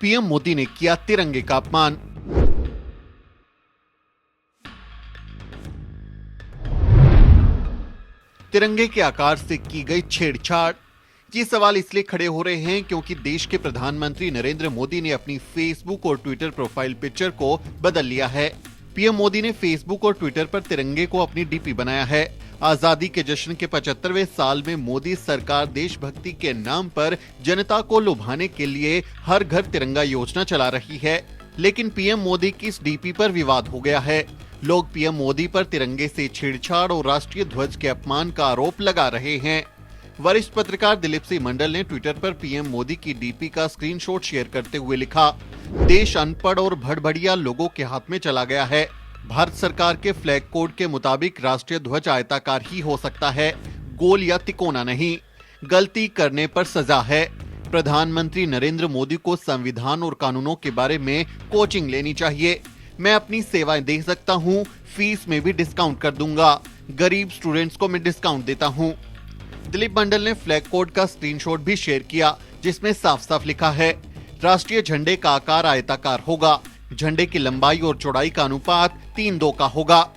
PM Modi ने किया तिरंगे का अपमान। तिरंगे के आकार से की गई छेड़छाड़। ये सवाल इसलिए खड़े हो रहे हैं क्योंकि देश के प्रधानमंत्री नरेंद्र मोदी ने अपनी फेसबुक और ट्विटर प्रोफाइल पिक्चर को बदल लिया है। पीएम मोदी ने फेसबुक और ट्विटर पर तिरंगे को अपनी डीपी बनाया है। आजादी के जश्न के 75वें साल में मोदी सरकार देशभक्ति के नाम पर जनता को लुभाने के लिए हर घर तिरंगा योजना चला रही है, लेकिन पीएम मोदी की इस डीपी पर विवाद हो गया है। लोग पीएम मोदी पर तिरंगे से छेड़छाड़ और राष्ट्रीय ध्वज के अपमान का आरोप लगा रहे हैं। वरिष्ठ पत्रकार दिलीप सिंह मंडल ने ट्विटर पर पीएम मोदी की डीपी का स्क्रीनशॉट शेयर करते हुए लिखा, देश अनपढ़ और भड़भड़िया लोगों के हाथ में चला गया है। भारत सरकार के फ्लैग कोड के मुताबिक राष्ट्रीय ध्वज आयताकार ही हो सकता है, गोल या तिकोना नहीं। गलती करने पर सजा है। प्रधानमंत्री नरेंद्र मोदी को संविधान और कानूनों के बारे में कोचिंग लेनी चाहिए। मैं अपनी सेवाएं दे सकता हूं, फीस में भी डिस्काउंट कर दूंगा। गरीब स्टूडेंट्स को मैं डिस्काउंट देता हूं। दिलीप मंडल ने फ्लैग कोड का स्क्रीनशॉट भी शेयर किया, जिसमें साफ साफ लिखा है, राष्ट्रीय झंडे का आकार आयताकार होगा। झंडे की लंबाई और चौड़ाई का अनुपात 3:2 का होगा।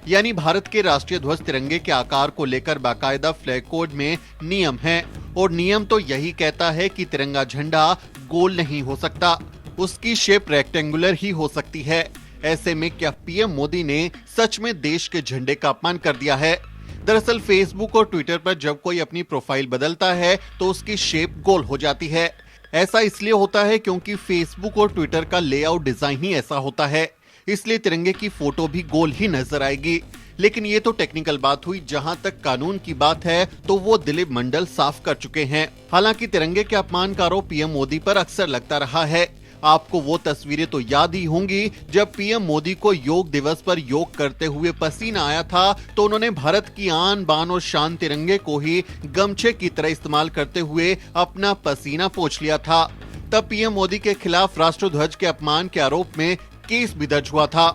यानी भारत के राष्ट्रीय ध्वज तिरंगे के आकार को लेकर बाकायदा फ्लैग कोड में नियम है, और नियम तो यही कहता है कि तिरंगा झंडा गोल नहीं हो सकता, उसकी शेप रेक्टेंगुलर ही हो सकती है। ऐसे में क्या पीएम मोदी ने सच में देश के झंडे का अपमान कर दिया है? दरअसल फेसबुक और ट्विटर पर जब कोई अपनी प्रोफाइल बदलता है तो उसकी शेप गोल हो जाती है। ऐसा इसलिए होता है क्योंकि फेसबुक और ट्विटर का लेआउट डिजाइन ही ऐसा होता है, इसलिए तिरंगे की फोटो भी गोल ही नजर आएगी। लेकिन ये तो टेक्निकल बात हुई। जहां तक कानून की बात है तो वो दिलीप मंडल साफ कर चुके हैं। हालांकि तिरंगे के अपमान का आरोप पीएम मोदी पर अक्सर लगता रहा है। आपको वो तस्वीरें तो याद ही होंगी जब पीएम मोदी को योग दिवस पर योग करते हुए पसीना आया था, तो उन्होंने भारत की आन बान और शान तिरंगे को ही गमछे की तरह इस्तेमाल करते हुए अपना पसीना पोंछ लिया था। तब पीएम मोदी के खिलाफ राष्ट्रध्वज के अपमान के आरोप में केस भी दर्ज हुआ था।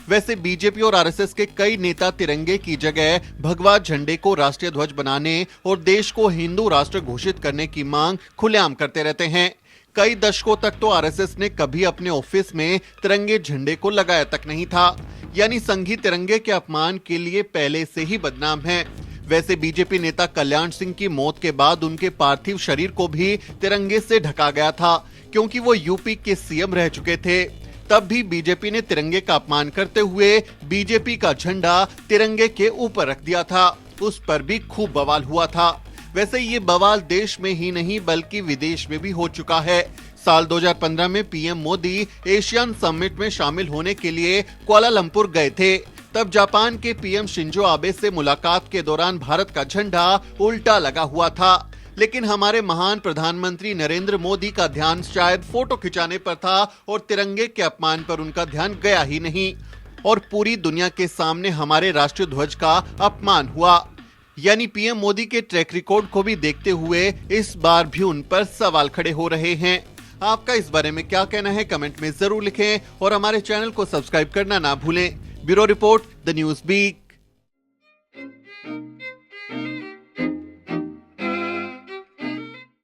वैसे बीजेपी और आरएसएस के कई नेता तिरंगे की जगह भगवा झंडे को राष्ट्रीय ध्वज बनाने और देश को हिंदू राष्ट्र घोषित करने की मांग खुलेआम करते रहते हैं। कई दशकों तक तो आरएसएस ने कभी अपने ऑफिस में तिरंगे झंडे को लगाया तक नहीं था। यानी संघी तिरंगे के अपमान के लिए पहले से ही बदनाम है। वैसे बीजेपी नेता कल्याण सिंह की मौत के बाद उनके पार्थिव शरीर को भी तिरंगे से ढका गया था, क्योंकि वो यूपी के सीएम रह चुके थे। तब भी बीजेपी ने तिरंगे का अपमान करते हुए बीजेपी का झंडा तिरंगे के ऊपर रख दिया था। उस पर भी खूब बवाल हुआ था। वैसे ये बवाल देश में ही नहीं बल्कि विदेश में भी हो चुका है। साल 2015 में पीएम मोदी एशियन समिट में शामिल होने के लिए कुआलालंपुर गए थे। तब जापान के पीएम शिंजो आबे से मुलाकात के दौरान भारत का झंडा उल्टा लगा हुआ था, लेकिन हमारे महान प्रधानमंत्री नरेंद्र मोदी का ध्यान शायद फोटो खिंचाने पर था और तिरंगे के अपमान पर उनका ध्यान गया ही नहीं, और पूरी दुनिया के सामने हमारे राष्ट्रीय ध्वज का अपमान हुआ। यानी पीएम मोदी के ट्रैक रिकॉर्ड को भी देखते हुए इस बार भी उन पर सवाल खड़े हो रहे हैं। आपका इस बारे में क्या कहना है, कमेंट में जरूर लिखें और हमारे चैनल को सब्सक्राइब करना ना भूलें। Bureau report, the news beat.